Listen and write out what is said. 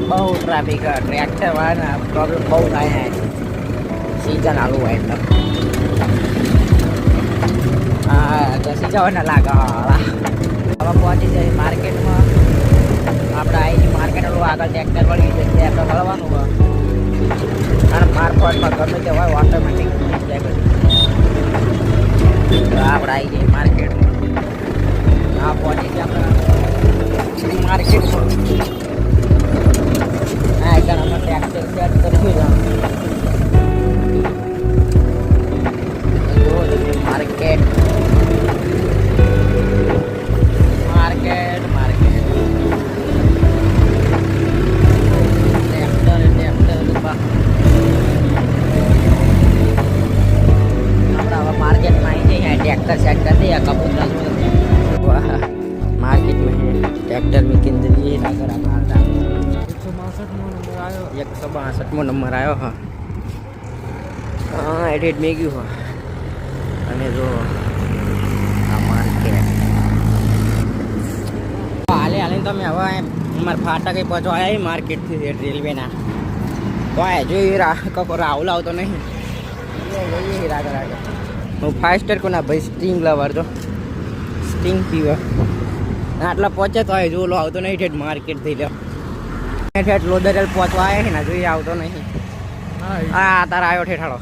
બહુ traffic tractor વાળા problem બહુ થાય સીઝન આલુ હોય એટલે હા ઘસી જવાના લાગે હવે પહોંચી જાય માર્કેટમાં આપણે આવી માર્કેટ વાળું આગળ ટ્રેક્ટર વળી જઈએ આપણે વળવાનું હોય અને માર્કેટમાં ગમે તે હોય ઓટોમેટિક જાય બધું તો આપણે આવી જઈએ માર્કેટમાં આ પહોંચી જાય આપણે માર્કેટમાં હા એકદમ અમે ટ્રેક્ટર સેટ કરીશું માર્કેટ માર્કેટ માર્કેટ ટ્રેક્ટર આપણે હવે માર્કેટમાં આવી જઈએ ट्रैक्टर सेट कर दिया कबूतर मार्केट में ट्रैक्टर में केंद्रीय अगर 162 नंबर आयो हाँ हाँ एडिट में गયું હા અને જો આ માર્કેટ હાલે હાલે તમે હવે અમારા ફાટકે પહોંચવા આવ્યા માર્કેટથી રેલવેના તો આ જોઈ રાહુલ આવતો નહીં જઈએ આગળ આગળ હું ફાસ્ટર કોના ભાઈ સ્ટિંગ લવર તો સ્ટિંગ પીવા આટલા પહોંચે તો જો લો આવતો નહીં ઠેઠ માર્કેટ થઈ લો ઠેઠ લોદરેલ પહોંચવા આવ્યા છે ને જોઈએ આવતો નહીં હા તારા આવ્યો ઠેઠાડો